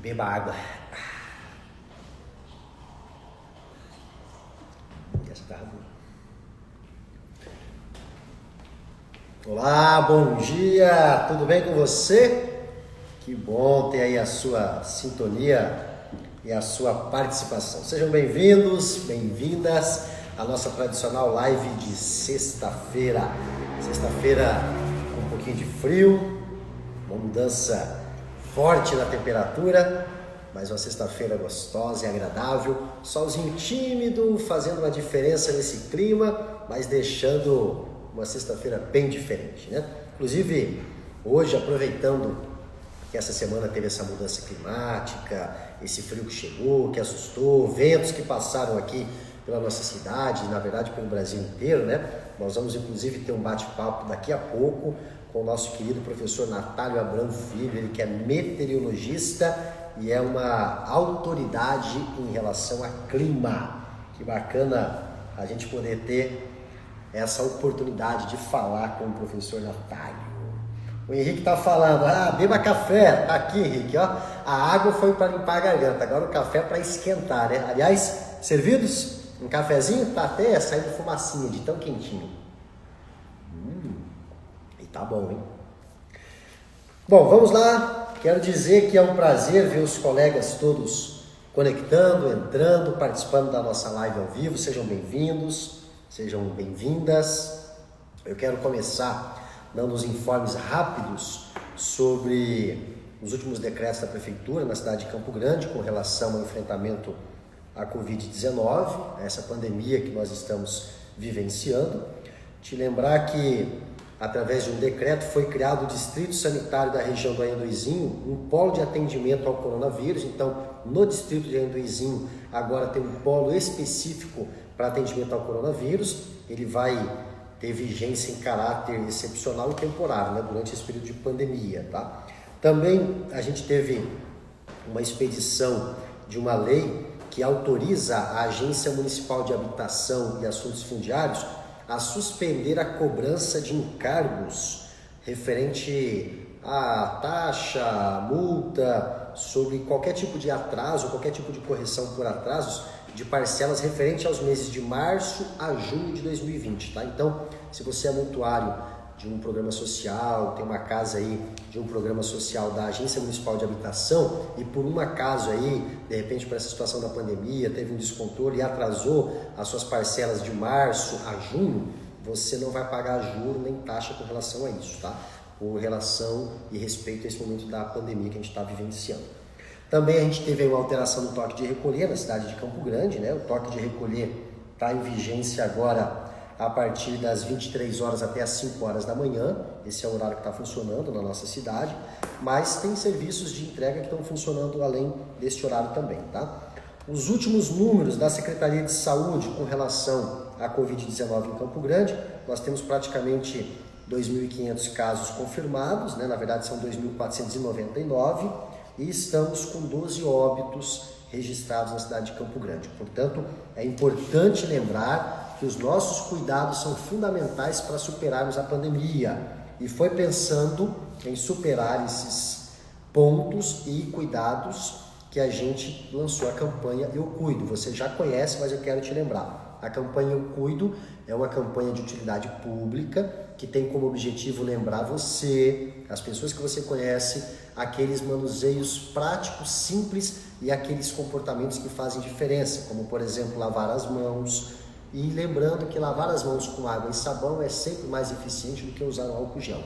Beba água. Olá, bom dia, tudo bem com você? Que bom ter aí a sua sintonia e a sua participação. Sejam bem-vindos, bem-vindas à nossa tradicional live de sexta-feira. Sexta-feira com um pouquinho de frio, uma mudança forte na temperatura, mas uma sexta-feira gostosa e agradável, solzinho tímido, fazendo uma diferença nesse clima, mas deixando uma sexta-feira bem diferente, né? Inclusive, hoje, aproveitando que essa semana teve essa mudança climática, esse frio que chegou, que assustou, ventos que passaram aqui pela nossa cidade, na verdade pelo Brasil inteiro, né? Nós vamos inclusive ter um bate-papo daqui a pouco com o nosso querido professor Natálio Abramo Filho, ele que é meteorologista e é uma autoridade em relação a clima. Que bacana a gente poder ter essa oportunidade de falar com o professor Natálio. O Henrique tá falando, beba café, tá aqui Henrique, ó. A água foi para limpar a garganta, agora o café é para esquentar, né? Aliás, servidos? Um cafezinho? Tá até saindo fumacinha de tão quentinho. E tá bom, hein? Bom, vamos lá. Quero dizer que é um prazer ver os colegas todos conectando, entrando, participando da nossa live ao vivo. Sejam bem-vindos, sejam bem-vindas. Eu quero começar dando os informes rápidos sobre os últimos decretos da Prefeitura na cidade de Campo Grande com relação ao enfrentamento à Covid-19, essa pandemia que nós estamos vivenciando. Te lembrar que, através de um decreto, foi criado o Distrito Sanitário da região do Anhanduizinho, um polo de atendimento ao coronavírus. Então, no Distrito de Anhanduizinho, agora tem um polo específico para atendimento ao coronavírus. Ele vai ter vigência em caráter excepcional e temporário, né, durante esse período de pandemia, tá? Também a gente teve uma expedição de uma lei que autoriza a Agência Municipal de Habitação e Assuntos Fundiários a suspender a cobrança de encargos referente à taxa, multa, sobre qualquer tipo de atraso, qualquer tipo de correção por atrasos de parcelas referente aos meses de março a junho de 2020, tá? Então, se você é mutuário de um programa social, tem uma casa aí de um programa social da Agência Municipal de Habitação e por um acaso aí, de repente por essa situação da pandemia, teve um descontrole e atrasou as suas parcelas de março a junho, você não vai pagar juro nem taxa com relação a isso, tá? Por relação e respeito a esse momento da pandemia que a gente está vivenciando. Também a gente teve uma alteração no toque de recolher na cidade de Campo Grande, né? O toque de recolher está em vigência agora a partir das 23 horas até as 5 horas da manhã. Esse é o horário que está funcionando na nossa cidade, mas tem serviços de entrega que estão funcionando além desse horário também, tá? Os últimos números da Secretaria de Saúde com relação à Covid-19 em Campo Grande, nós temos praticamente 2.500 casos confirmados, né? Na verdade são 2.499, e estamos com 12 óbitos registrados na cidade de Campo Grande. Portanto, é importante lembrar que os nossos cuidados são fundamentais para superarmos a pandemia. E foi pensando em superar esses pontos e cuidados que a gente lançou a campanha Eu Cuido. Você já conhece, mas eu quero te lembrar. A campanha Eu Cuido é uma campanha de utilidade pública que tem como objetivo lembrar você, as pessoas que você conhece, aqueles manuseios práticos, simples e aqueles comportamentos que fazem diferença, como por exemplo lavar as mãos, e lembrando que lavar as mãos com água e sabão é sempre mais eficiente do que usar o álcool gel.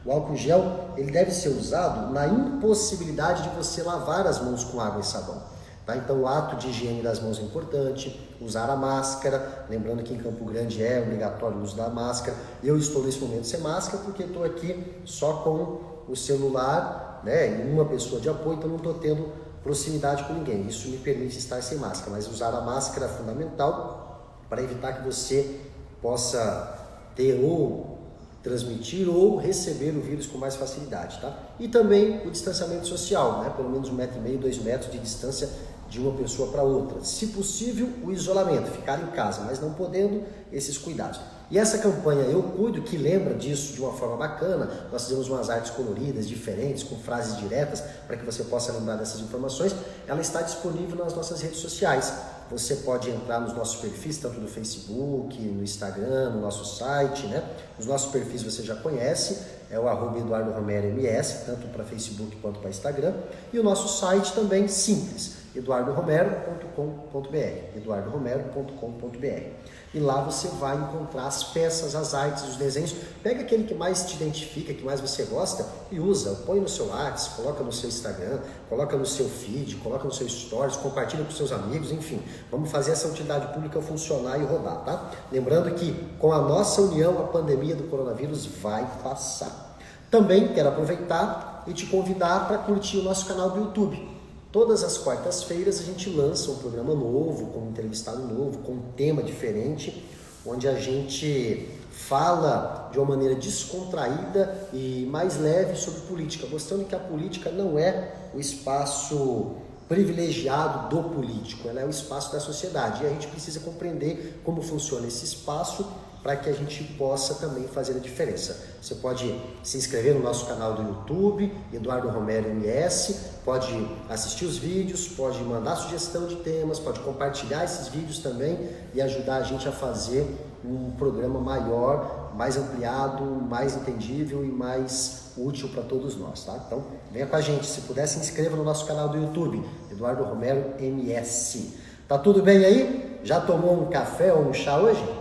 O álcool gel ele deve ser usado na impossibilidade de você lavar as mãos com água e sabão. Tá? Então o ato de higiene das mãos é importante, usar a máscara, lembrando que em Campo Grande é obrigatório o uso da máscara. Eu estou nesse momento sem máscara porque estou aqui só com o celular, né, e uma pessoa de apoio, então não estou tendo proximidade com ninguém. Isso me permite estar sem máscara, mas usar a máscara é fundamental para evitar que você possa ter ou transmitir ou receber o vírus com mais facilidade, tá? E também o distanciamento social, né? Pelo menos 1,5 metro, 2 metros de distância de uma pessoa para outra. Se possível, o isolamento, ficar em casa, mas não podendo, esses cuidados. E essa campanha Eu Cuido, que lembra disso de uma forma bacana, nós fizemos umas artes coloridas, diferentes, com frases diretas, para que você possa lembrar dessas informações, ela está disponível nas nossas redes sociais. Você pode entrar nos nossos perfis, tanto no Facebook, no Instagram, no nosso site, né? Os nossos perfis você já conhece, é o @EduardoRomeroMS, tanto para Facebook quanto para Instagram. E o nosso site também simples, eduardoromero.com.br, eduardoromero.com.br. E lá você vai encontrar as peças, as artes, os desenhos. Pega aquele que mais te identifica, que mais você gosta e usa. Põe no seu WhatsApp, coloca no seu Instagram, coloca no seu feed, coloca no seu stories, compartilha com seus amigos, enfim. Vamos fazer essa utilidade pública funcionar e rodar, tá? Lembrando que com a nossa união, a pandemia do coronavírus vai passar. Também quero aproveitar e te convidar para curtir o nosso canal do YouTube. Todas as quartas-feiras a gente lança um programa novo, com um entrevistado novo, com um tema diferente, onde a gente fala de uma maneira descontraída e mais leve sobre política, mostrando que a política não é o espaço privilegiado do político, ela é o espaço da sociedade. E a gente precisa compreender como funciona esse espaço para que a gente possa também fazer a diferença. Você pode se inscrever no nosso canal do YouTube, Eduardo Romero MS, pode assistir os vídeos, pode mandar sugestão de temas, pode compartilhar esses vídeos também e ajudar a gente a fazer um programa maior, mais ampliado, mais entendível e mais útil para todos nós, tá? Então, venha com a gente. Se puder, se inscreva no nosso canal do YouTube, Eduardo Romero MS. Tá tudo bem aí? Já tomou um café ou um chá hoje?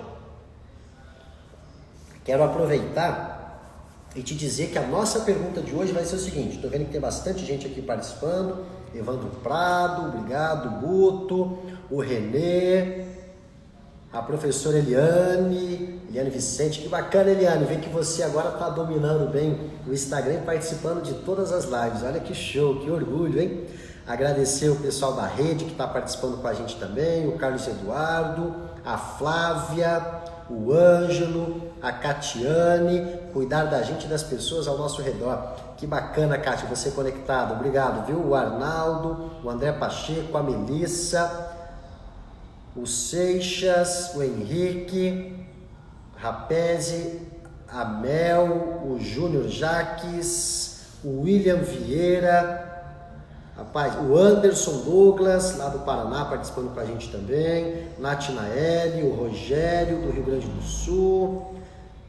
Quero aproveitar e te dizer que a nossa pergunta de hoje vai ser o seguinte. Estou vendo que tem bastante gente aqui participando. Evandro Prado, obrigado. Guto, o Renê, a professora Eliane Vicente. Que bacana, Eliane, ver que você agora está dominando bem o Instagram e participando de todas as lives. Olha que show, que orgulho, hein? Agradecer o pessoal da rede que está participando com a gente também, o Carlos Eduardo, a Flávia, o Ângelo, a Catiane, cuidar da gente e das pessoas ao nosso redor. Que bacana, Cátia, você conectado. Obrigado, viu? O Arnaldo, o André Pacheco, a Melissa, o Seixas, o Henrique, Rapese, a Mel, o Júnior Jaques, o William Vieira, rapaz, o Anderson Douglas, lá do Paraná, participando com a gente também, Natinaele, o Rogério, do Rio Grande do Sul,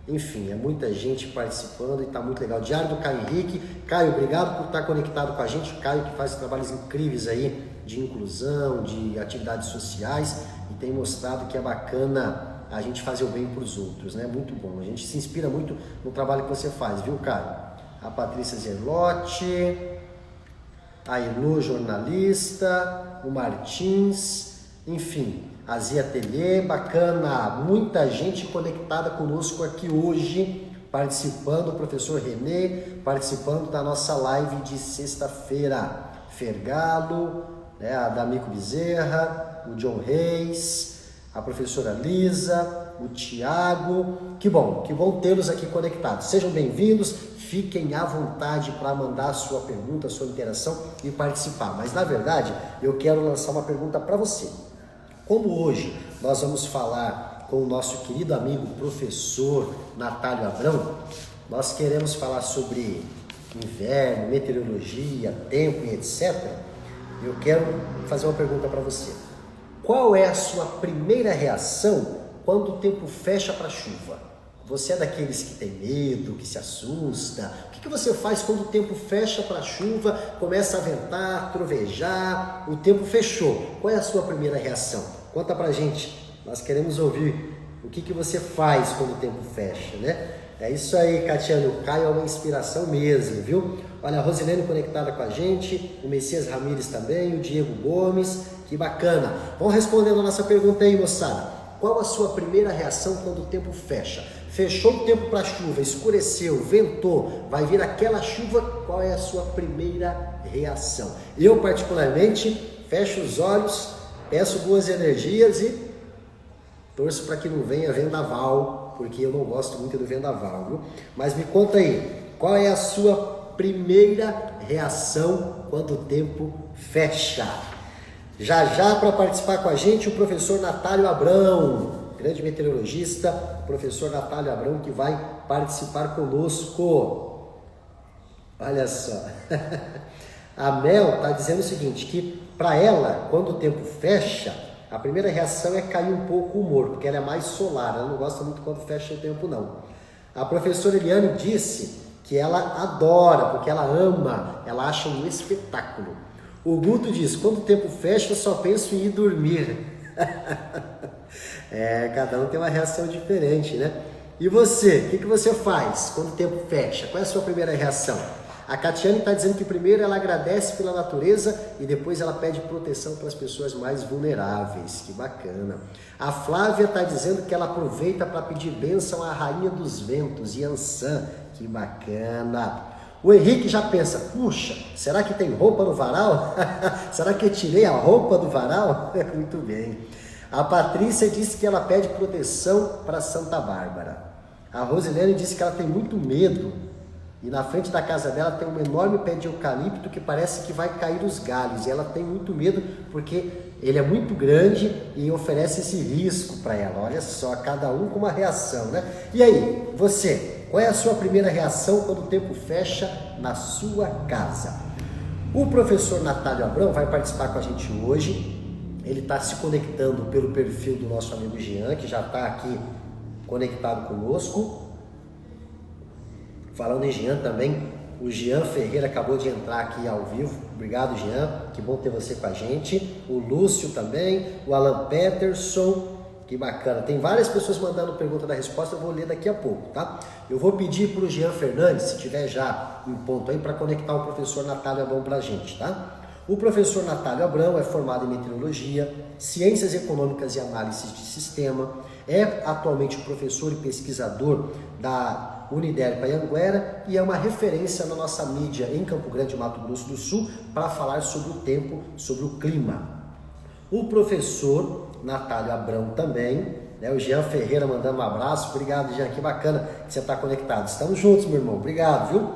enfim, é muita gente participando e tá muito legal. Diário do Caio Henrique. Caio, obrigado por estar conectado com a gente. Caio que faz trabalhos incríveis aí de inclusão, de atividades sociais e tem mostrado que é bacana a gente fazer o bem para os outros, né? Muito bom, a gente se inspira muito no trabalho que você faz, viu, Caio? A Patrícia Zerlotti, a Elu, jornalista, o Martins, enfim, a Zia Ateliê, bacana, muita gente conectada conosco aqui hoje, participando, o professor Renê, participando da nossa live de sexta-feira, Fergalo, né, a D'Amico Bezerra, o John Reis, a professora Lisa, o Tiago, que bom tê-los aqui conectados, sejam bem-vindos. Fiquem à vontade para mandar a sua pergunta, a sua interação e participar. Mas, na verdade, eu quero lançar uma pergunta para você. Como hoje nós vamos falar com o nosso querido amigo professor Natálio Abrão, nós queremos falar sobre inverno, meteorologia, tempo e etc. Eu quero fazer uma pergunta para você. Qual é a sua primeira reação quando o tempo fecha para a chuva? Você é daqueles que tem medo, que se assusta? O que você faz quando o tempo fecha para a chuva, começa a ventar, trovejar, o tempo fechou? Qual é a sua primeira reação? Conta pra gente, nós queremos ouvir o que você faz quando o tempo fecha, né? É isso aí, Catiano, o Caio é uma inspiração mesmo, viu? Olha, a Rosilene conectada com a gente, o Messias Ramires também, o Diego Gomes, que bacana. Vamos respondendo a nossa pergunta aí, moçada. Qual a sua primeira reação quando o tempo fecha? Fechou o tempo para chuva, escureceu, ventou, vai vir aquela chuva, qual é a sua primeira reação? Eu, particularmente, fecho os olhos, peço boas energias e torço para que não venha vendaval, porque eu não gosto muito do vendaval, viu? Mas me conta aí, qual é a sua primeira reação quando o tempo fecha? Já para participar com a gente, o professor Natálio Abrão. grande meteorologista, professor Natálio Abrão, que vai participar conosco. Olha só. A Mel está dizendo o seguinte, que para ela, quando o tempo fecha, a primeira reação é cair um pouco o humor, porque ela é mais solar, ela não gosta muito quando fecha o tempo, não. A professora Eliane disse que ela adora, porque ela ama, ela acha um espetáculo. O Guto diz, quando o tempo fecha, eu só penso em ir dormir. Cada um tem uma reação diferente, né? E você, o que você faz quando o tempo fecha? Qual é a sua primeira reação? A Catiane está dizendo que primeiro ela agradece pela natureza e depois ela pede proteção para as pessoas mais vulneráveis. Que bacana. A Flávia está dizendo que ela aproveita para pedir bênção à rainha dos ventos, Yansan. Que bacana. O Henrique já pensa, puxa, será que tem roupa no varal? Será que eu tirei a roupa do varal? Muito bem. A Patrícia disse que ela pede proteção para Santa Bárbara. A Rosilene disse que ela tem muito medo e na frente da casa dela tem um enorme pé de eucalipto que parece que vai cair os galhos. E ela tem muito medo porque ele é muito grande e oferece esse risco para ela. Olha só, cada um com uma reação, né? E aí, você? Qual é a sua primeira reação quando o tempo fecha na sua casa? O professor Natálio Abrão vai participar com a gente hoje. Ele está se conectando pelo perfil do nosso amigo Jean, que já está aqui conectado conosco. Falando em Jean também, o Jean Ferreira acabou de entrar aqui ao vivo. Obrigado, Jean. Que bom ter você com a gente. O Lúcio também, o Alan Peterson. Que bacana. Tem várias pessoas mandando pergunta da resposta, eu vou ler daqui a pouco, tá? Eu vou pedir para o Jean Fernandes, se tiver já um ponto aí, para conectar o professor Natálio Abrão para a gente, tá? O professor Natálio Abrão é formado em meteorologia, ciências econômicas e análise de sistema, é atualmente professor e pesquisador da Uniderp Anhanguera e é uma referência na nossa mídia em Campo Grande, Mato Grosso do Sul, para falar sobre o tempo, sobre o clima. O professor Natálio Abrão também, né? O Jean Ferreira mandando um abraço. Obrigado, Jean, que bacana que você está conectado. Estamos juntos, meu irmão. Obrigado, viu?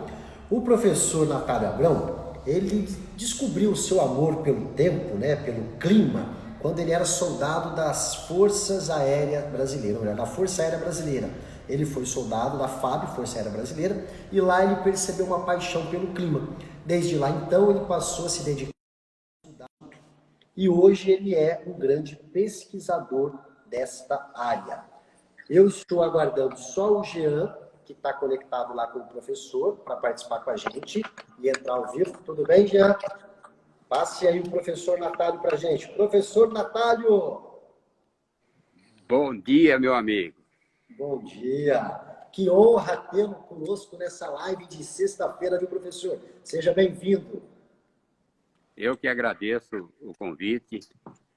O professor Natálio Abrão, ele descobriu o seu amor pelo tempo, né? Pelo clima, quando ele era soldado das Forças Aéreas Brasileiras, ou melhor, da Força Aérea Brasileira. Ele foi soldado da FAB, Força Aérea Brasileira, e lá ele percebeu uma paixão pelo clima. Desde lá, então, ele passou a se dedicar e hoje ele é um grande pesquisador desta área. Eu estou aguardando só o Jean, que está conectado lá com o professor, para participar com a gente e entrar ao vivo. Tudo bem, Jean? Passe aí o professor Natálio para a gente. Professor Natálio! Bom dia, meu amigo. Bom dia! Que honra tê-lo conosco nessa live de sexta-feira, viu, professor? Seja bem-vindo. Eu que agradeço o convite.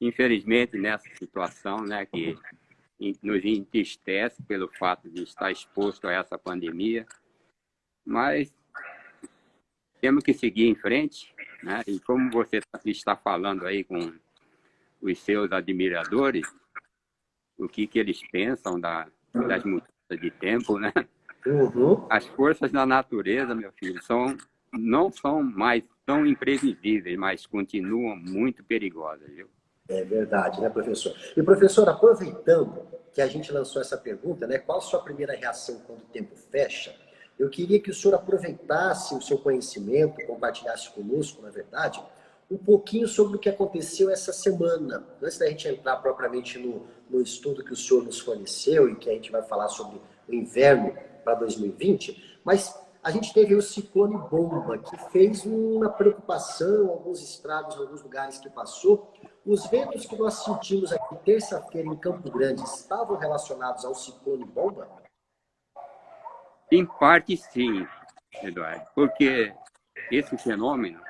Infelizmente, nessa situação, né, que nos entristece pelo fato de estar exposto a essa pandemia, mas temos que seguir em frente, né? E como você está falando aí com os seus admiradores, o que eles pensam das mudanças de tempo, né? Uhum. As forças da natureza, meu filho, não são mais tão imprevisíveis, mas continuam muito perigosas, viu? É verdade, né, professor? E, professor, aproveitando que a gente lançou essa pergunta, né, qual a sua primeira reação quando o tempo fecha? Eu queria que o senhor aproveitasse o seu conhecimento, compartilhasse conosco, na verdade, um pouquinho sobre o que aconteceu essa semana. Antes da gente entrar propriamente no estudo que o senhor nos forneceu e que a gente vai falar sobre o inverno para 2020, mas a gente teve o ciclone Bomba, que fez uma preocupação, alguns estragos em alguns lugares que passou. Os ventos que nós sentimos aqui terça-feira em Campo Grande estavam relacionados ao ciclone Bomba? Em parte, sim, Eduardo, porque esse fenômeno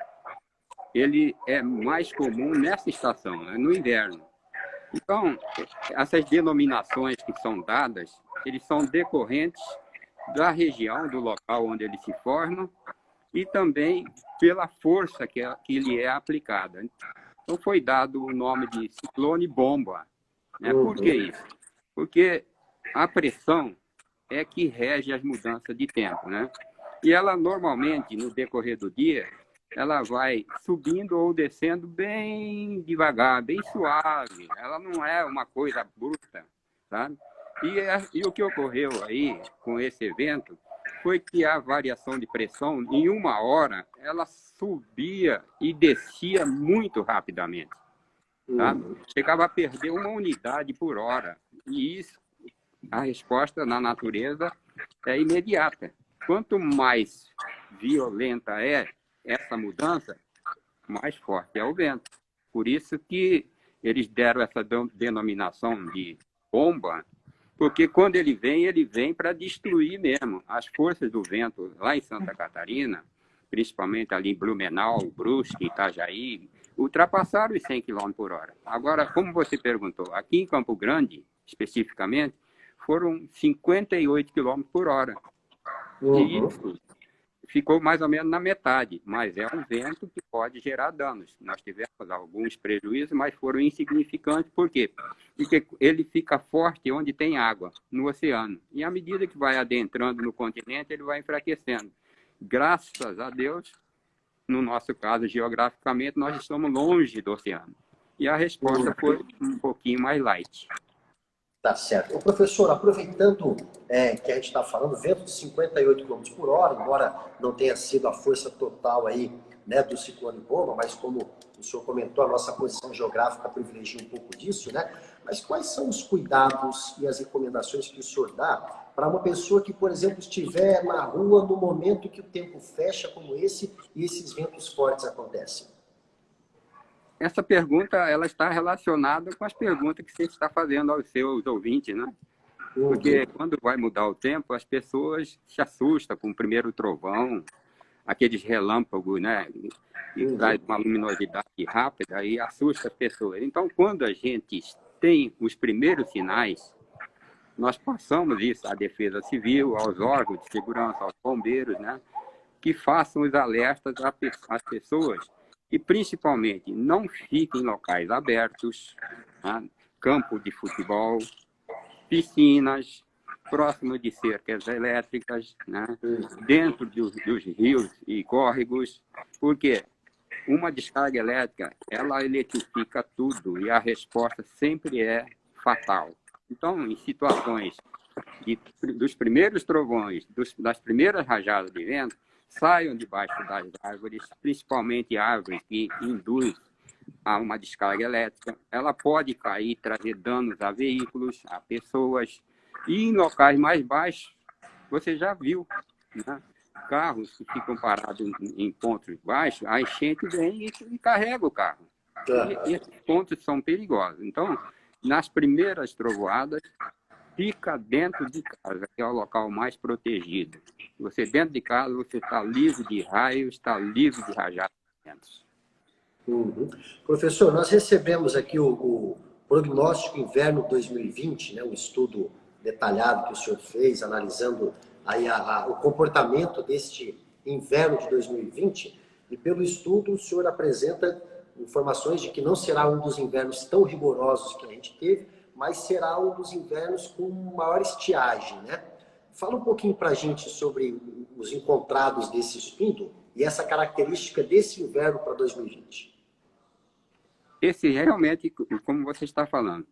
ele é mais comum nessa estação, né, no inverno. Então, essas denominações que são dadas, eles são decorrentes da região, do local onde ele se forma e também pela força que ele é aplicada. Então, foi dado o nome de ciclone bomba. Né? Por que isso? Porque a pressão é que rege as mudanças de tempo, né? E ela, normalmente, no decorrer do dia, ela vai subindo ou descendo bem devagar, bem suave. Ela não é uma coisa bruta, sabe? E o que ocorreu aí com esse evento foi que a variação de pressão, em 1 hora, ela subia e descia muito rapidamente, sabe? Chegava a perder 1 unidade por hora. E isso, a resposta na natureza é imediata. Quanto mais violenta é essa mudança, mais forte é o vento. Por isso que eles deram essa denominação de bomba, porque quando ele vem para destruir mesmo. As forças do vento lá em Santa Catarina, principalmente ali em Blumenau, Brusque, Itajaí, ultrapassaram os 100 km por hora. Agora, como você perguntou, aqui em Campo Grande, especificamente, foram 58 km por hora. E isso ficou mais ou menos na metade, mas é um vento que pode gerar danos. Nós tivemos alguns prejuízos, mas foram insignificantes. Por quê? Porque ele fica forte onde tem água, no oceano. E à medida que vai adentrando no continente, ele vai enfraquecendo. Graças a Deus, no nosso caso, geograficamente, nós estamos longe do oceano. E a resposta foi um pouquinho mais light. Tá certo. Ô, professor, aproveitando que a gente está falando, vento de 58 km por hora, embora não tenha sido a força total aí, né, do ciclone bomba, mas como o senhor comentou, a nossa posição geográfica privilegia um pouco disso, né? Mas quais são os cuidados e as recomendações que o senhor dá para uma pessoa que, por exemplo, estiver na rua no momento que o tempo fecha como esse e esses ventos fortes acontecem? Essa pergunta ela está relacionada com as perguntas que você está fazendo aos seus ouvintes, né? Porque quando vai mudar o tempo, as pessoas se assustam com o primeiro trovão, aqueles relâmpagos, né? E traz uma luminosidade rápida e assusta as pessoas. Então, quando a gente tem os primeiros sinais, nós passamos isso à Defesa Civil, aos órgãos de segurança, aos bombeiros, né? Que façam os alertas às pessoas e, principalmente, não fiquem em locais abertos, tá? Campo de futebol, piscinas, próximo de cercas elétricas, né? Dentro dos rios e córregos, porque uma descarga elétrica, ela eletrifica tudo e a resposta sempre é fatal. Então, em situações dos primeiros trovões, das primeiras rajadas de vento, saiam debaixo das árvores, principalmente árvores que induzem a uma descarga elétrica. Ela pode cair e trazer danos a veículos, a pessoas. E em locais mais baixos, você já viu, né? Carros que ficam parados em pontos baixos, a enchente vem e carrega o carro. E esses pontos são perigosos. Então, nas primeiras trovoadas, fica dentro de casa, que é o local mais protegido. Você dentro de casa, você está livre de raios, está livre de rajadas de ventos. Professor, nós recebemos aqui o prognóstico inverno 2020, né, um estudo detalhado que o senhor fez, analisando aí o comportamento deste inverno de 2020, e pelo estudo o senhor apresenta informações de que não será um dos invernos tão rigorosos que a gente teve, mas será um dos invernos com maior estiagem, né? Fala um pouquinho para a gente sobre os encontrados desse estudo e essa característica desse inverno para 2020. Esse realmente, como você está falando,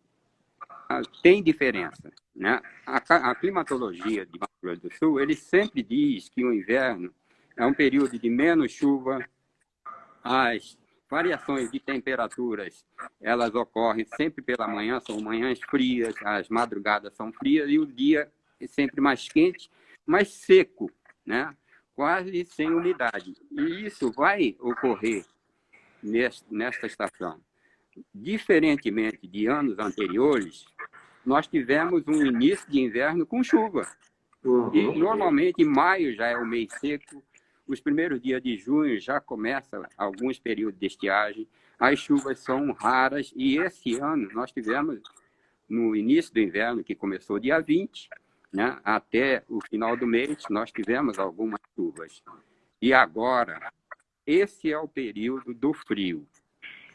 tem diferença, né? A climatologia de Mato Grosso do Sul, ele sempre diz que o inverno é um período de menos chuva, as variações de temperaturas, elas ocorrem sempre pela manhã, são manhãs frias, as madrugadas são frias e o dia é sempre mais quente, mais seco, né? Quase sem umidade. E isso vai ocorrer nesta estação. Diferentemente de anos anteriores, nós tivemos um início de inverno com chuva. E normalmente maio já é o mês seco, os primeiros dias de junho já começam alguns períodos de estiagem, as chuvas são raras e esse ano nós tivemos, no início do inverno, que começou dia 20, né, até o final do mês, nós tivemos algumas chuvas. E agora, esse é o período do frio.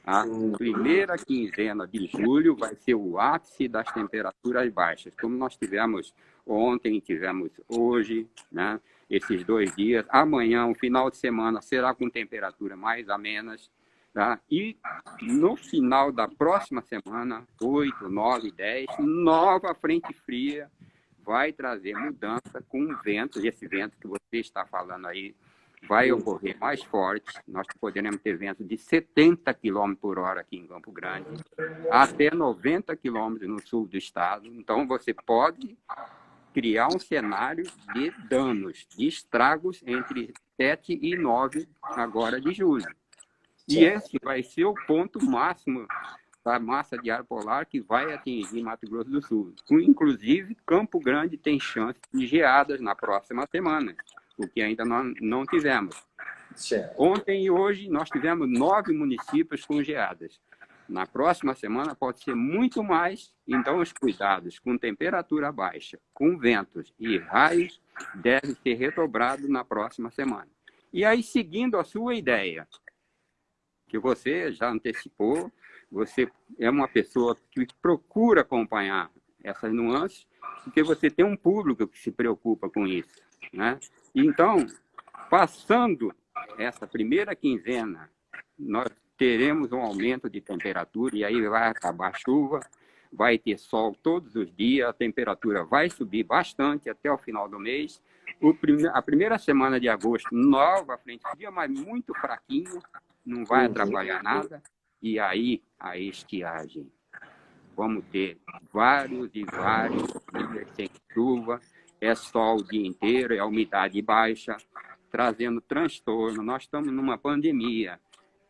A primeira quinzena de julho vai ser o ápice das temperaturas baixas, como nós tivemos ontem, tivemos hoje, né? Esses 2 dias. Amanhã, o final de semana, será com temperatura mais amenas. Tá? E no final da próxima semana, 8, 9, 10, nova frente fria vai trazer mudança com ventos. Esse vento que você está falando aí vai ocorrer mais forte. Nós poderemos ter ventos de 70 km por hora aqui em Campo Grande, até 90 km no sul do estado. Então, você pode criar um cenário de danos, de estragos entre 7 e 9 agora de julho. E esse vai ser o ponto máximo da massa de ar polar que vai atingir Mato Grosso do Sul. Inclusive, Campo Grande tem chance de geadas na próxima semana, o que ainda não tivemos. Certo. Ontem e hoje nós tivemos 9 municípios com geadas. Na próxima semana pode ser muito mais, então os cuidados com temperatura baixa, com ventos e raios devem ser redobrados na próxima semana. E aí, seguindo a sua ideia, que você já antecipou, você é uma pessoa que procura acompanhar essas nuances, porque você tem um público que se preocupa com isso, né? Então, passando essa primeira quinzena, nós teremos um aumento de temperatura, e aí vai acabar a chuva, vai ter sol todos os dias, a temperatura vai subir bastante até o final do mês. A primeira semana de agosto, nova frente fria, mas muito fraquinha, não vai atrapalhar nada. E aí, a estiagem. Vamos ter vários dias sem chuva, é sol o dia inteiro, é a umidade baixa, trazendo transtorno. Nós estamos numa pandemia.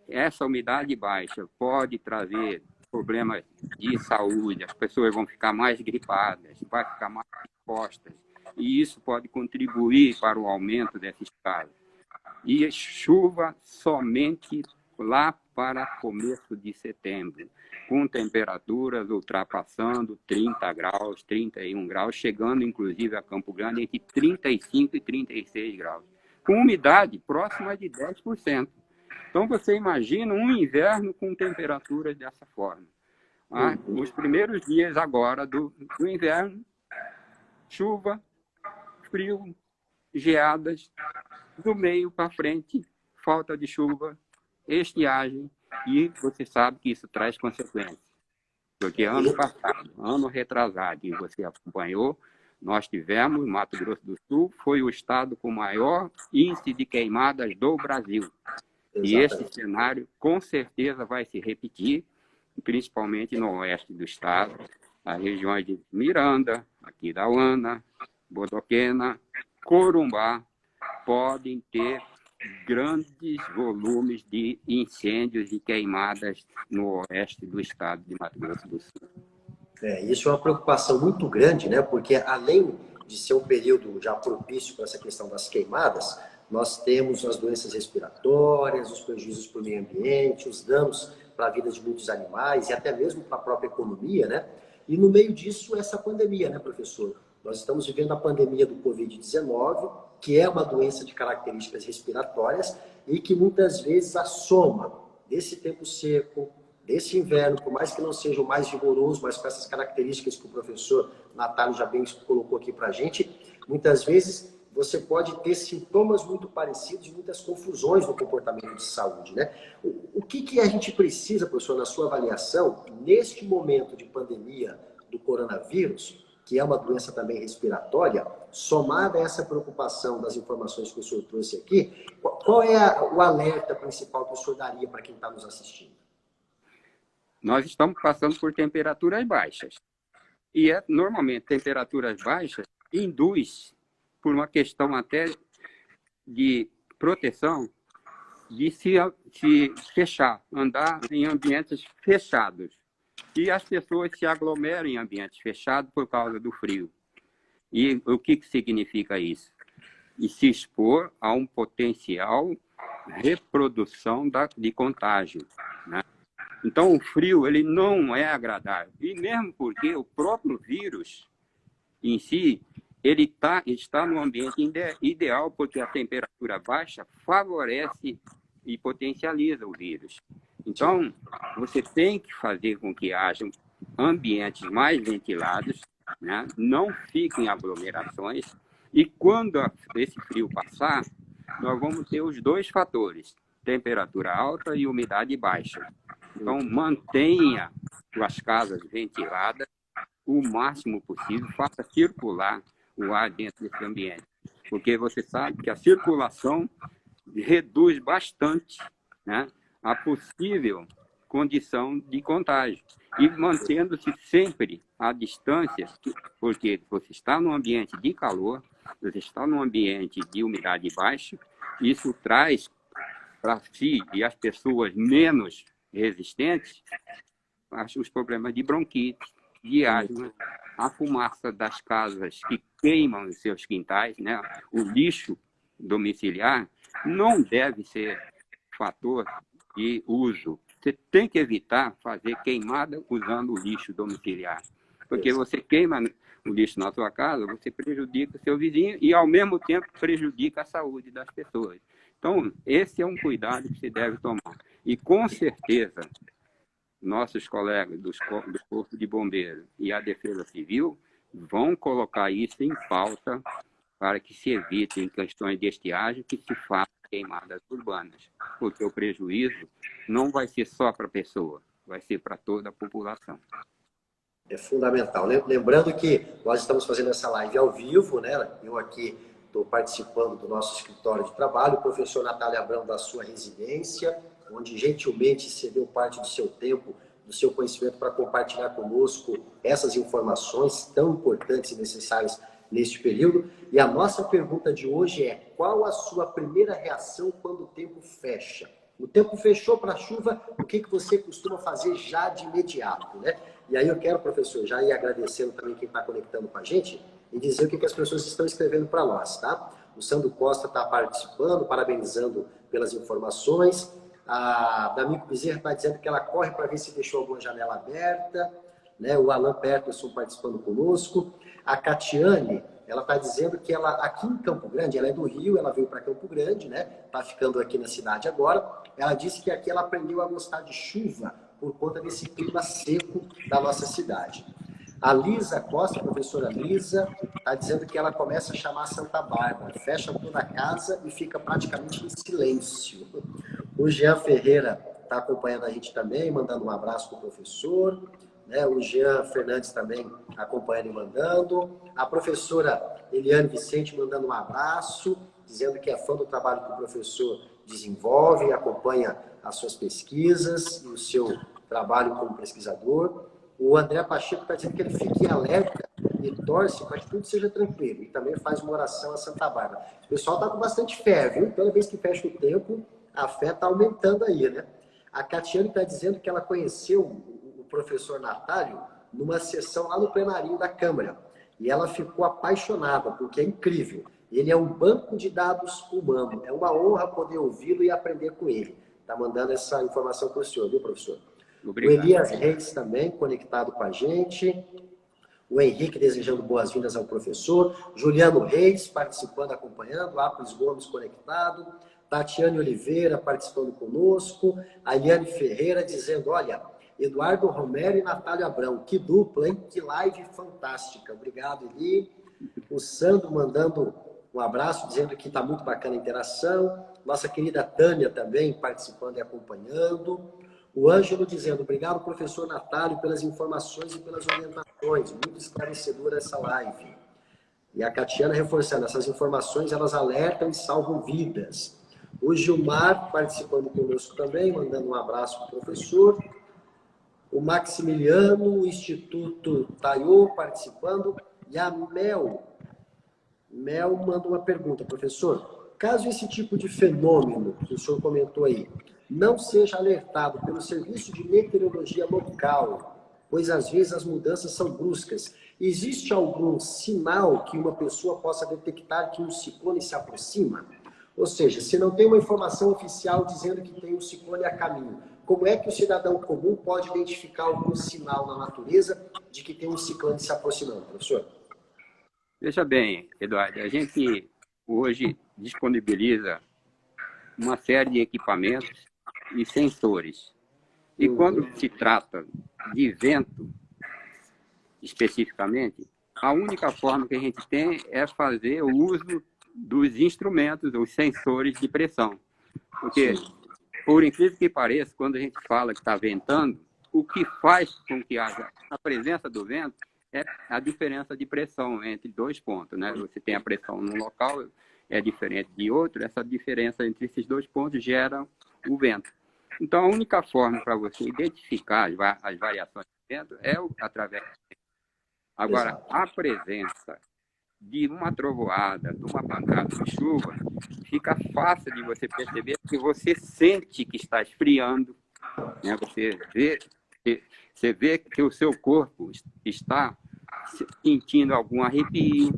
Essa umidade baixa pode trazer problemas de saúde, as pessoas vão ficar mais gripadas, vai ficar mais expostas, e isso pode contribuir para o aumento desses casos. E chuva somente lá para começo de setembro, com temperaturas ultrapassando 30 graus, 31 graus, chegando inclusive a Campo Grande entre 35 e 36 graus, com umidade próxima de 10%. Então, você imagina um inverno com temperaturas dessa forma. Os primeiros dias agora do inverno, chuva, frio, geadas, do meio para frente, falta de chuva, estiagem, e você sabe que isso traz consequências. Porque ano passado, ano retrasado, e você acompanhou, nós tivemos, Mato Grosso do Sul foi o estado com maior índice de queimadas do Brasil. E esse cenário, com certeza, vai se repetir, principalmente no oeste do estado, as regiões de Miranda, aqui da Uana, Bodoquena, Corumbá, podem ter grandes volumes de incêndios e queimadas no oeste do estado de Mato Grosso do Sul. Isso é uma preocupação muito grande, né? Porque além de ser um período já propício para essa questão das queimadas, nós temos as doenças respiratórias, os prejuízos para o meio ambiente, os danos para a vida de muitos animais e até mesmo para a própria economia, né? E no meio disso, essa pandemia, né, professor? Nós estamos vivendo a pandemia do Covid-19, que é uma doença de características respiratórias e que muitas vezes a soma desse tempo seco, desse inverno, por mais que não seja o mais rigoroso, mas com essas características que o professor Natalio já bem colocou aqui para a gente, muitas vezes você pode ter sintomas muito parecidos e muitas confusões no comportamento de saúde, né? O que a gente precisa, professor, na sua avaliação, neste momento de pandemia do coronavírus, que é uma doença também respiratória, somada a essa preocupação das informações que o senhor trouxe aqui, qual é o alerta principal que o senhor daria para quem está nos assistindo? Nós estamos passando por temperaturas baixas. E normalmente temperaturas baixas induz, por uma questão até de proteção, de se fechar, andar em ambientes fechados. E as pessoas se aglomeram em ambientes fechados por causa do frio. E o que significa isso? E se expor a um potencial reprodução de contágio, né? Então, o frio ele não é agradável. E mesmo porque o próprio vírus em si, ele está no ambiente ideal, porque a temperatura baixa favorece e potencializa o vírus. Então, você tem que fazer com que haja ambientes mais ventilados, né? Não fiquem aglomerações. E quando esse frio passar, nós vamos ter os dois fatores. temperatura alta e umidade baixa. Então, mantenha suas casas ventiladas o máximo possível, faça circular o ar dentro desse ambiente. Porque você sabe que a circulação reduz bastante, né, a possível condição de contágio. E mantendo-se sempre à distância, porque você está num ambiente de calor, você está num ambiente de umidade baixa, isso traz para si e as pessoas menos resistentes os problemas de bronquite, de asma, a fumaça das casas que queimam os seus quintais, né? O lixo domiciliar não deve ser fator de uso. Você tem que evitar fazer queimada usando o lixo domiciliar. Porque você queima o lixo na sua casa, você prejudica o seu vizinho e, ao mesmo tempo, prejudica a saúde das pessoas. Então, esse é um cuidado que se deve tomar. E, com certeza, nossos colegas do Corpo de Bombeiros e a Defesa Civil vão colocar isso em pauta para que se evitem questões de estiagem que se façam queimadas urbanas, porque o prejuízo não vai ser só para a pessoa, vai ser para toda a população. É fundamental. Lembrando que nós estamos fazendo essa live ao vivo, né? Eu aqui estou participando do nosso escritório de trabalho, o professor Natália Abrão da sua residência, onde gentilmente cedeu parte do seu tempo, do seu conhecimento para compartilhar conosco essas informações tão importantes e necessárias neste período. E a nossa pergunta de hoje é: qual a sua primeira reação quando o tempo fecha? O tempo fechou para a chuva, o que você costuma fazer já de imediato, né? E aí eu quero, professor, já ir agradecendo também quem está conectando com a gente e dizer o que as pessoas estão escrevendo para nós, tá? O Sandro Costa está participando, parabenizando pelas informações. A D'Amico Bezerra está dizendo que ela corre para ver se deixou alguma janela aberta, né? O Alan Peterson participando conosco. A Catiane, ela está dizendo que ela, aqui em Campo Grande, ela é do Rio, ela veio para Campo Grande, né? Está ficando aqui na cidade agora. Ela disse que aqui ela aprendeu a gostar de chuva por conta desse clima seco da nossa cidade. A Lisa Costa, a professora Lisa, está dizendo que ela começa a chamar Santa Bárbara, fecha toda a casa e fica praticamente em silêncio. O Jean Ferreira está acompanhando a gente também, mandando um abraço para o professor. Né? O Jean Fernandes também acompanhando e mandando. A professora Eliane Vicente mandando um abraço, dizendo que é fã do trabalho que o professor desenvolve e acompanha as suas pesquisas e o seu trabalho como pesquisador. O André Pacheco está dizendo que ele fique em alerta e torce para que tudo seja tranquilo. E também faz uma oração a Santa Bárbara. O pessoal está com bastante fé, viu? Toda vez que fecha o tempo, a fé está aumentando aí, né? A Catiane está dizendo que ela conheceu o professor Natálio numa sessão lá no plenário da Câmara. E ela ficou apaixonada, porque é incrível. Ele é um banco de dados humano. É uma honra poder ouvi-lo e aprender com ele. Está mandando essa informação para o senhor, viu, professor? Obrigado. O Elias Reis também conectado com a gente. O Henrique desejando boas-vindas ao professor. Juliano Reis participando, acompanhando. Apos Gomes conectado. Tatiane Oliveira participando conosco. A Eliane Ferreira dizendo: olha, Eduardo Romero e Natália Abrão, que dupla, hein? Que live fantástica. Obrigado, Eli. O Sandro mandando um abraço, dizendo que está muito bacana a interação. Nossa querida Tânia também participando e acompanhando. O Ângelo dizendo: obrigado, professor Natálio, pelas informações e pelas orientações. Muito esclarecedora essa live. E a Catiana reforçando: essas informações, elas alertam e salvam vidas. O Gilmar participando conosco também, mandando um abraço para o professor. O Maximiliano, o Instituto Taiô participando. E a Mel manda uma pergunta: professor, caso esse tipo de fenômeno que o senhor comentou aí não seja alertado pelo serviço de meteorologia local, pois às vezes as mudanças são bruscas, existe algum sinal que uma pessoa possa detectar que um ciclone se aproxima? Ou seja, se não tem uma informação oficial dizendo que tem um ciclone a caminho, como é que o cidadão comum pode identificar algum sinal na natureza de que tem um ciclone se aproximando, professor? Veja bem, Eduardo, a gente hoje disponibiliza uma série de equipamentos e sensores. E quando se trata de vento, especificamente, a única forma que a gente tem é fazer o uso dos instrumentos, os sensores de pressão. Porque por incrível que pareça, quando a gente fala que está ventando, o que faz com que haja a presença do vento é a diferença de pressão entre dois pontos, né? Você tem a pressão num local, é diferente de outro, essa diferença entre esses dois pontos gera o vento. Então, a única forma para você identificar as variações de vento é através do vento. Agora, Exato. a presença de uma trovoada, de uma pancada de chuva, fica fácil de você perceber que você sente que está esfriando, né? Você vê que o seu corpo está sentindo algum arrepio.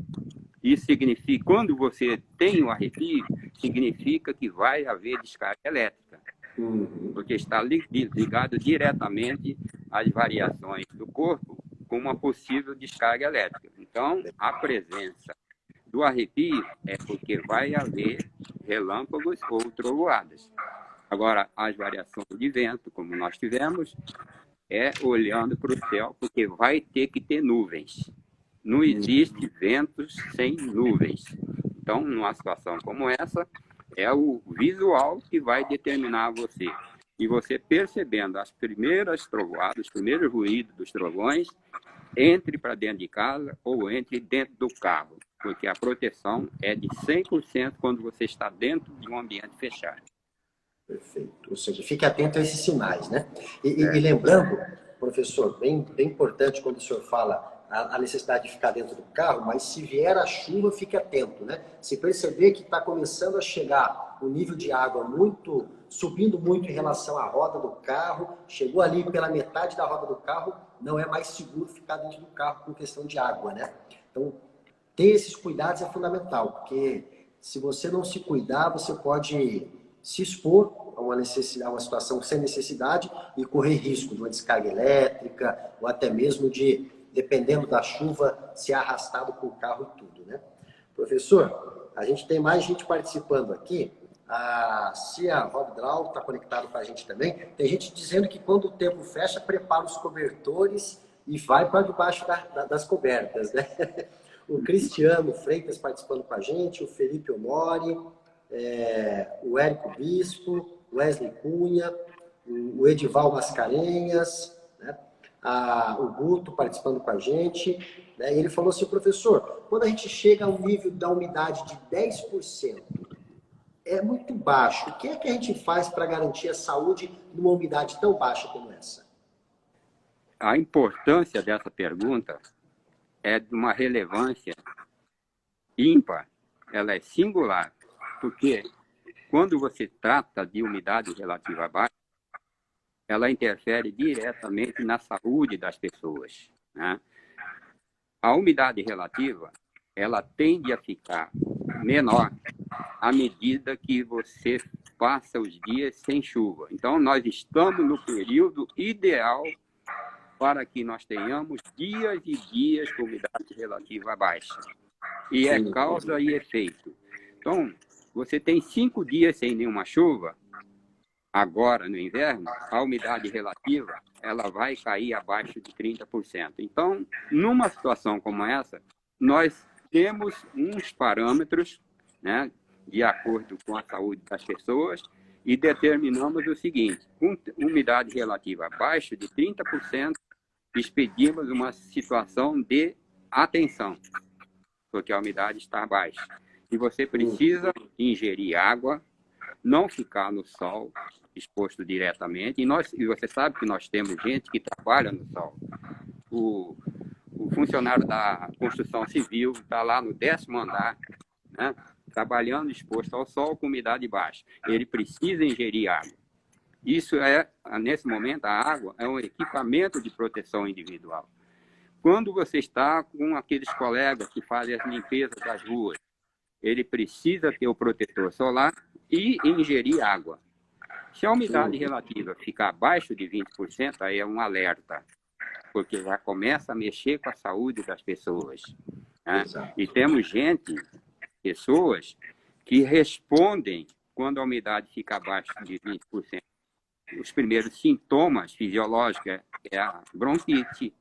Isso significa, quando você tem um arrepio, significa que vai haver descarga elétrica, porque está ligado diretamente às variações do corpo com uma possível descarga elétrica. Então, a presença do arrepio é porque vai haver relâmpagos ou trovoadas. Agora, as variações de vento, como nós tivemos, é olhando para o céu, porque vai ter que ter nuvens. Não existe ventos sem nuvens. Então, numa situação como essa, é o visual que vai determinar você. E você percebendo as primeiras trovoadas, os primeiros ruídos dos trovões, entre para dentro de casa ou entre dentro do carro, porque a proteção é de 100% quando você está dentro de um ambiente fechado. Perfeito. Ou seja, fique atento a esses sinais, né? E lembrando, professor, bem importante quando o senhor fala a necessidade de ficar dentro do carro, mas se vier a chuva, fique atento, né? Se perceber que está começando a chegar o nível de água subindo muito em relação à roda do carro, chegou ali pela metade da roda do carro, não é mais seguro ficar dentro do carro com questão de água, né? Então, ter esses cuidados é fundamental, porque se você não se cuidar, você pode se expor a uma situação sem necessidade e correr risco de uma descarga elétrica ou até mesmo de, dependendo da chuva, ser arrastado com o carro e tudo, né? Professor, a gente tem mais gente participando aqui. A Cia Rodral está conectado com a gente também. Tem gente dizendo que quando o tempo fecha, prepara os cobertores e vai para debaixo das cobertas, né? O Cristiano Freitas participando com a gente, o Felipe Honori, o Érico Bispo, Wesley Cunha, o Edival Mascarenhas, né? O Guto participando com a gente, né? E ele falou assim, professor, quando a gente chega ao nível da umidade de 10%, é muito baixo. O que é que a gente faz para garantir a saúde numa umidade tão baixa como essa? A importância dessa pergunta é de uma relevância ímpar, ela é singular, porque quando você trata de umidade relativa baixa, ela interfere diretamente na saúde das pessoas, né? A umidade relativa, ela tende a ficar menor à medida que você passa os dias sem chuva. Então, nós estamos no período ideal para que nós tenhamos dias e dias com umidade relativa baixa. E é causa e efeito. Então, você tem 5 dias sem nenhuma chuva, agora no inverno, a umidade relativa ela vai cair abaixo de 30%. Então, numa situação como essa, nós temos uns parâmetros, né, de acordo com a saúde das pessoas, e determinamos o seguinte: com umidade relativa abaixo de 30%, expedimos uma situação de atenção, porque a umidade está baixa. E você precisa ingerir água, não ficar no sol, exposto diretamente. E você sabe que nós temos gente que trabalha no sol. O funcionário da construção civil está lá no 10º andar, né, trabalhando exposto ao sol com umidade baixa. Ele precisa ingerir água. Isso nesse momento, a água é um equipamento de proteção individual. Quando você está com aqueles colegas que fazem as limpezas das ruas, ele precisa ter o protetor solar e ingerir água. Se a umidade relativa ficar abaixo de 20%, aí é um alerta, porque já começa a mexer com a saúde das pessoas, né? E temos pessoas que respondem quando a umidade fica abaixo de 20%. Os primeiros sintomas fisiológicos é a bronquite,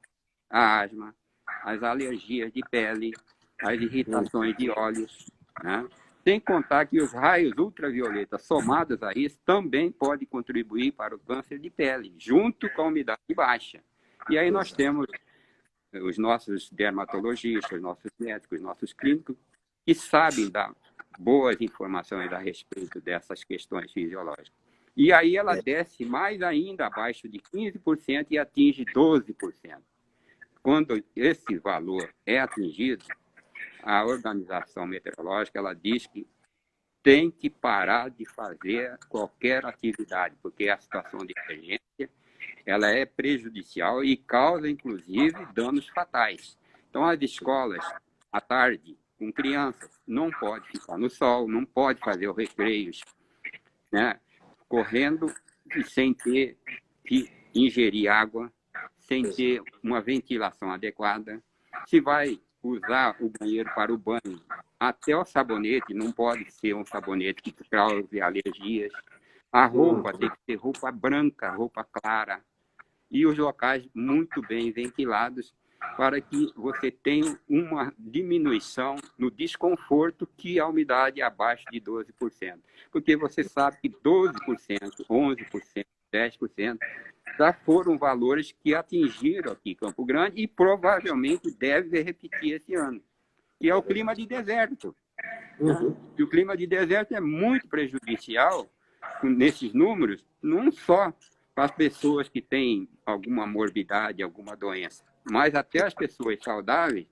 a asma, as alergias de pele, as irritações de olhos, né? Sem contar que os raios ultravioletas somados a isso também podem contribuir para o câncer de pele, junto com a umidade baixa. E aí nós temos os nossos dermatologistas, os nossos médicos, os nossos clínicos, que sabem dar boas informações a respeito dessas questões fisiológicas. E aí ela desce mais ainda abaixo de 15% e atinge 12%. Quando esse valor é atingido, a Organização Meteorológica ela diz que tem que parar de fazer qualquer atividade, porque a situação de emergência ela é prejudicial e causa, inclusive, danos fatais. Então, as escolas, à tarde, com crianças, não pode ficar no sol, não pode fazer os recreios, né, correndo e sem ter que ingerir água, sem ter uma ventilação adequada. Se vai usar o banheiro para o banho, até o sabonete não pode ser um sabonete que cause alergias. A roupa tem que ser roupa branca, roupa clara. E os locais muito bem ventilados para que você tenha uma diminuição no desconforto que a umidade é abaixo de 12%. Porque você sabe que 12%, 11%, 10% já foram valores que atingiram aqui em Campo Grande e provavelmente deve repetir esse ano. E é o clima de deserto. E o clima de deserto é muito prejudicial nesses números, não só para as pessoas que têm alguma morbidade, alguma doença, mas até as pessoas saudáveis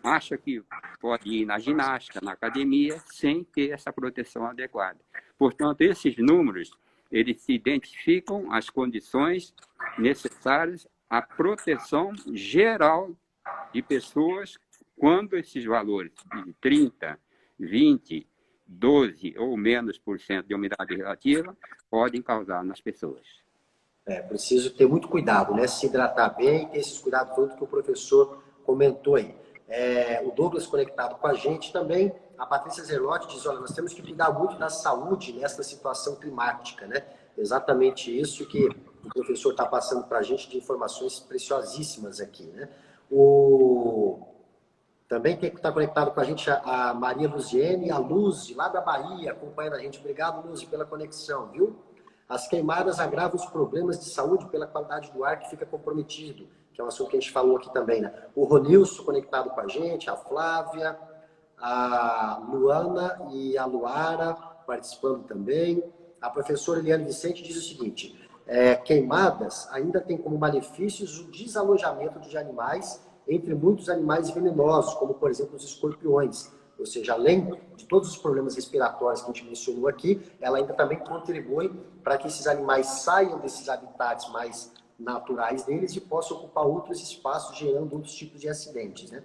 acham que pode ir na ginástica, na academia, sem ter essa proteção adequada. Portanto, esses números, eles se identificam as condições necessárias à proteção geral de pessoas quando esses valores de 30, 20, 12 ou menos por cento de umidade relativa podem causar nas pessoas. Preciso ter muito cuidado, né? Se hidratar bem, ter esses cuidados todos que o professor comentou aí. O Douglas conectado com a gente também. A Patrícia Zelotti diz, olha, nós temos que cuidar muito da saúde nesta situação climática, né? Exatamente isso que o professor está passando para a gente de informações preciosíssimas aqui, né? Também tem que estar conectado com a gente a Maria Luziene e a Luz, lá da Bahia, acompanhando a gente. Obrigado, Luz, pela conexão, viu? As queimadas agravam os problemas de saúde pela qualidade do ar que fica comprometido, que é um assunto que a gente falou aqui também, né? O Ronilson conectado com a gente, a Flávia, a Luana e a Luara participando também. A professora Eliane Vicente diz o seguinte, queimadas ainda tem como malefícios o desalojamento de animais, entre muitos animais venenosos, como, por exemplo, os escorpiões. Ou seja, além de todos os problemas respiratórios que a gente mencionou aqui, ela ainda também contribui para que esses animais saiam desses habitats mais naturais deles e possam ocupar outros espaços, gerando outros tipos de acidentes, né?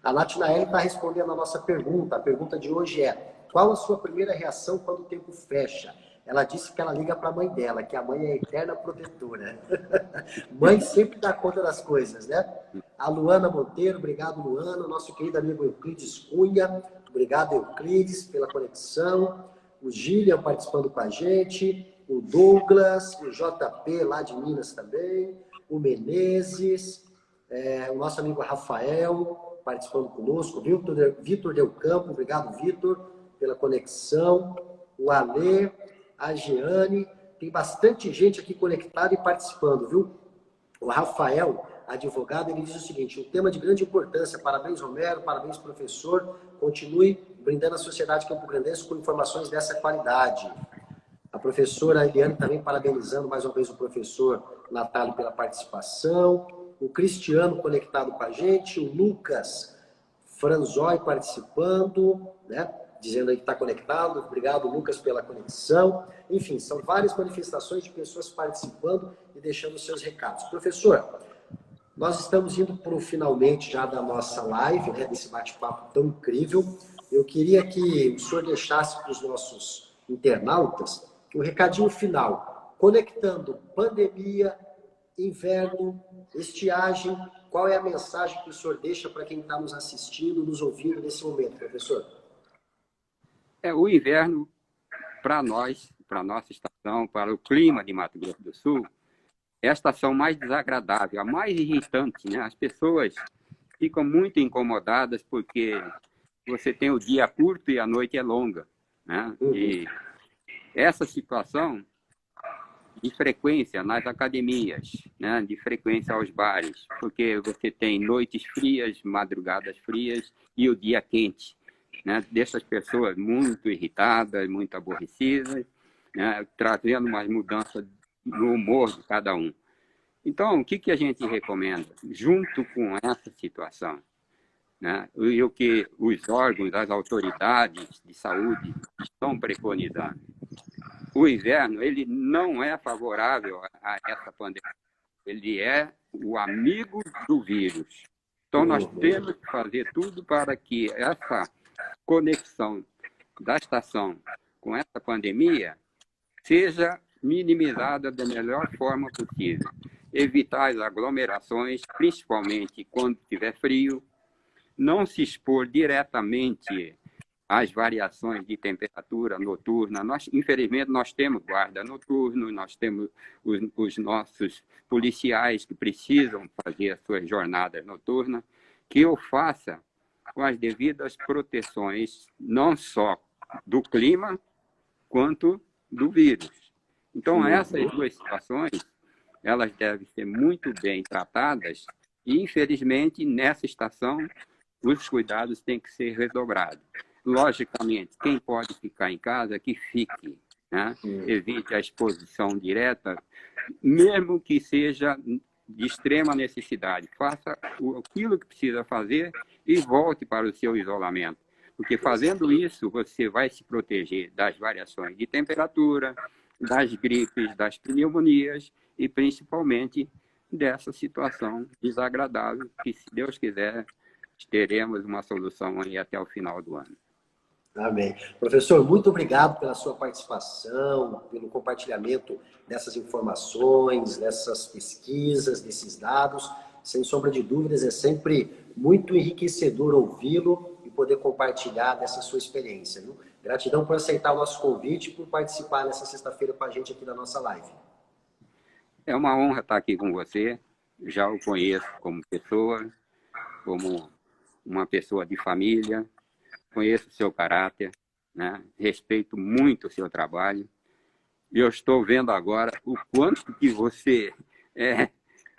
A Natinael está respondendo a nossa pergunta. A pergunta de hoje é, qual a sua primeira reação quando o tempo fecha? Ela disse que ela liga para a mãe dela, que a mãe é a eterna protetora. Mãe sempre dá conta das coisas, né? A Luana Monteiro, obrigado, Luana. O nosso querido amigo Euclides Cunha, obrigado, Euclides, pela conexão. O Gillian participando com a gente. O Douglas, o JP, lá de Minas também. O Menezes, o nosso amigo Rafael, participando conosco. Vitor Del Campo, obrigado, Vitor, pela conexão. O Alê, a Jeane, tem bastante gente aqui conectada e participando, viu? O Rafael, advogado, ele diz o seguinte, um tema de grande importância, parabéns Romero, parabéns professor, continue brindando a sociedade campograndense com informações dessa qualidade. A professora Eliane também parabenizando mais uma vez o professor Natália pela participação, o Cristiano conectado com a gente, o Lucas Franzói participando, né? Dizendo aí que está conectado. Obrigado, Lucas, pela conexão. Enfim, são várias manifestações de pessoas participando e deixando seus recados. Professor, nós estamos indo para o finalmente já da nossa live, né, desse bate-papo tão incrível. Eu queria que o senhor deixasse para os nossos internautas o recadinho final, conectando pandemia, inverno, estiagem. Qual é a mensagem que o senhor deixa para quem está nos assistindo, nos ouvindo nesse momento, professor? O inverno, para nós, para a nossa estação, para o clima de Mato Grosso do Sul, é a estação mais desagradável, a mais irritante, né? As pessoas ficam muito incomodadas porque você tem o dia curto e a noite é longa, né? E essa situação de frequência nas academias, né? De frequência aos bares, porque você tem noites frias, madrugadas frias e o dia quente, né? Dessas pessoas muito irritadas, muito aborrecidas, né? Trazendo uma mudança no humor de cada um. Então, o que a gente recomenda? Junto com essa situação, né? E o que os órgãos, as autoridades de saúde estão preconizando. O inverno, ele não é favorável a essa pandemia. Ele é o amigo do vírus. Então, nós temos que fazer tudo para que essa conexão da estação com essa pandemia seja minimizada da melhor forma possível. Evitar as aglomerações, principalmente quando tiver frio, não se expor diretamente às variações de temperatura noturna. Infelizmente, nós temos guarda noturno, nós temos os nossos policiais que precisam fazer as suas jornadas noturnas, que o faça com as devidas proteções, não só do clima, quanto do vírus. Então, essas duas situações, elas devem ser muito bem tratadas e, infelizmente, nessa estação, os cuidados têm que ser redobrados. Logicamente, quem pode ficar em casa, que fique, né? Evite a exposição direta, mesmo que seja de extrema necessidade. Faça aquilo que precisa fazer e volte para o seu isolamento. Porque fazendo isso, você vai se proteger das variações de temperatura, das gripes, das pneumonias e, principalmente, dessa situação desagradável que, se Deus quiser, teremos uma solução aí até o final do ano. Amém. Professor, muito obrigado pela sua participação, pelo compartilhamento dessas informações, dessas pesquisas, desses dados. Sem sombra de dúvidas, é sempre muito enriquecedor ouvi-lo e poder compartilhar dessa sua experiência. Viu? Gratidão por aceitar o nosso convite e por participar nessa sexta-feira com a gente aqui da nossa live. É uma honra estar aqui com você. Já o conheço como pessoa, como uma pessoa de família. Conheço o seu caráter, né? Respeito muito o seu trabalho. E eu estou vendo agora o quanto que você é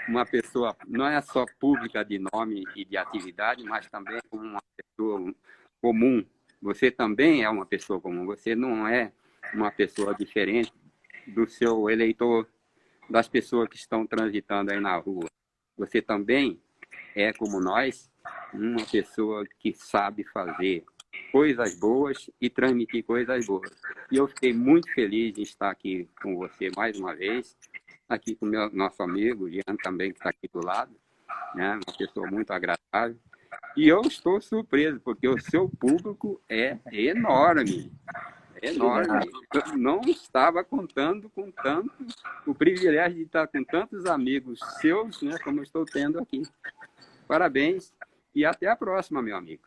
uma pessoa, não é só pública de nome e de atividade, mas também como uma pessoa comum. Você também é uma pessoa comum. Você não é uma pessoa diferente do seu eleitor, das pessoas que estão transitando aí na rua. Você também é, como nós, uma pessoa que sabe fazer coisas boas e transmitir coisas boas. E eu fiquei muito feliz em estar aqui com você mais uma vez, aqui com o nosso amigo, Jean também, que está aqui do lado, né? Uma pessoa muito agradável. E eu estou surpreso, porque o seu público é enorme. Enorme. Eu não estava contando com tanto, o privilégio de estar com tantos amigos seus, né, como eu estou tendo aqui. Parabéns e até a próxima, meu amigo.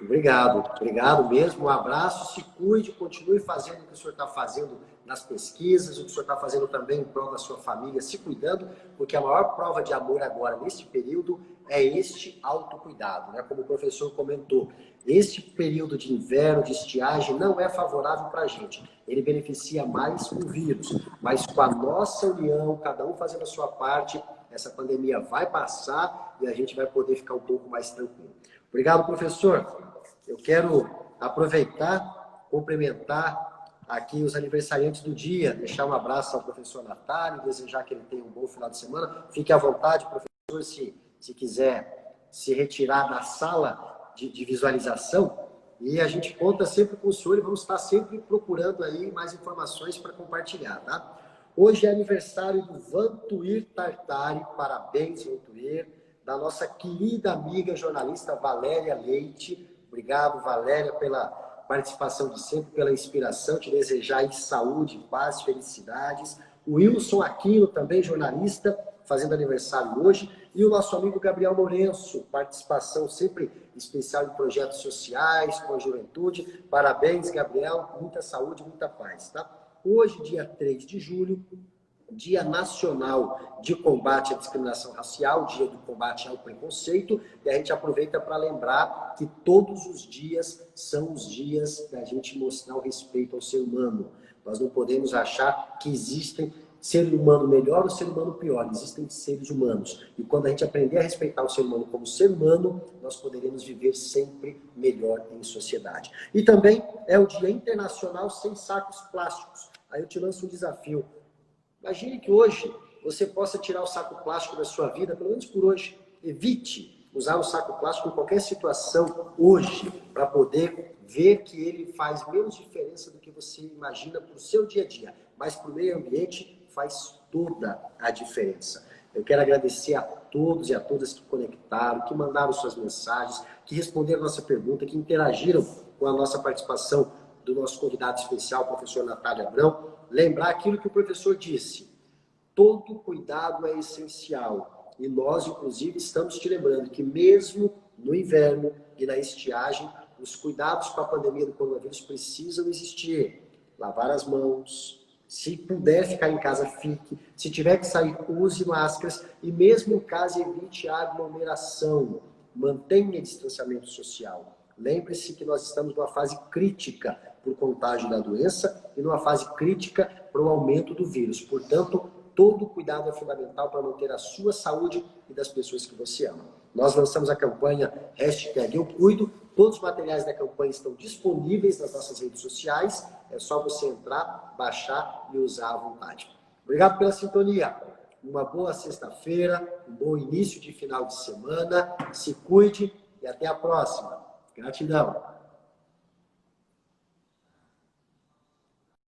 Obrigado, obrigado mesmo. Um abraço, se cuide, continue fazendo o que o senhor está fazendo nas pesquisas, o que o senhor está fazendo também em prol da sua família, se cuidando, porque a maior prova de amor agora, nesse período, é este autocuidado, né? Como o professor comentou, este período de inverno, de estiagem, não é favorável para a gente. Ele beneficia mais o vírus, mas com a nossa união, cada um fazendo a sua parte, essa pandemia vai passar e a gente vai poder ficar um pouco mais tranquilo. Obrigado, professor. Eu quero aproveitar, cumprimentar aqui os aniversariantes do dia, deixar um abraço ao professor Natália, desejar que ele tenha um bom final de semana. Fique à vontade, professor, se quiser se retirar da sala de visualização. E a gente conta sempre com o senhor e vamos estar sempre procurando aí mais informações para compartilhar, tá? Hoje é aniversário do Vantuir Tartari, parabéns, Vantuir, da nossa querida amiga jornalista Valéria Leite. Obrigado, Valéria, pela participação de sempre, pela inspiração, te desejar aí saúde, paz, felicidades. O Wilson Aquino, também jornalista, fazendo aniversário hoje. E o nosso amigo Gabriel Lourenço, participação sempre especial em projetos sociais, com a juventude. Parabéns, Gabriel, muita saúde, muita paz, tá? Hoje, dia 3 de julho, Dia Nacional de Combate à Discriminação Racial, Dia do Combate ao Preconceito, e a gente aproveita para lembrar que todos os dias são os dias da gente mostrar o respeito ao ser humano. Nós não podemos achar que existem ser humano melhor ou ser humano pior. Existem seres humanos. E quando a gente aprender a respeitar o ser humano como ser humano, nós poderemos viver sempre melhor em sociedade. E também é o Dia Internacional Sem Sacos Plásticos. Aí eu te lanço um desafio. Imagine que hoje você possa tirar o saco plástico da sua vida, pelo menos por hoje. Evite usar o saco plástico em qualquer situação hoje, para poder ver que ele faz menos diferença do que você imagina para o seu dia a dia. Mas para o meio ambiente faz toda a diferença. Eu quero agradecer a todos e a todas que conectaram, que mandaram suas mensagens, que responderam a nossa pergunta, que interagiram com a nossa participação do nosso convidado especial, o professor Natália Abrão. Lembrar aquilo que o professor disse. Todo cuidado é essencial. E nós, inclusive, estamos te lembrando que mesmo no inverno e na estiagem, os cuidados para a pandemia do coronavírus precisam existir. Lavar as mãos. Se puder ficar em casa, fique. Se tiver que sair, use máscaras. E mesmo em casa, evite a aglomeração. Mantenha distanciamento social. Lembre-se que nós estamos numa fase crítica para o contágio da doença e numa fase crítica para o aumento do vírus. Portanto, todo cuidado é fundamental para manter a sua saúde e das pessoas que você ama. Nós lançamos a campanha #EuCuido. Todos os materiais da campanha estão disponíveis nas nossas redes sociais. É só você entrar, baixar e usar à vontade. Obrigado pela sintonia. Uma boa sexta-feira, um bom início de final de semana. Se cuide e até a próxima. Gratidão.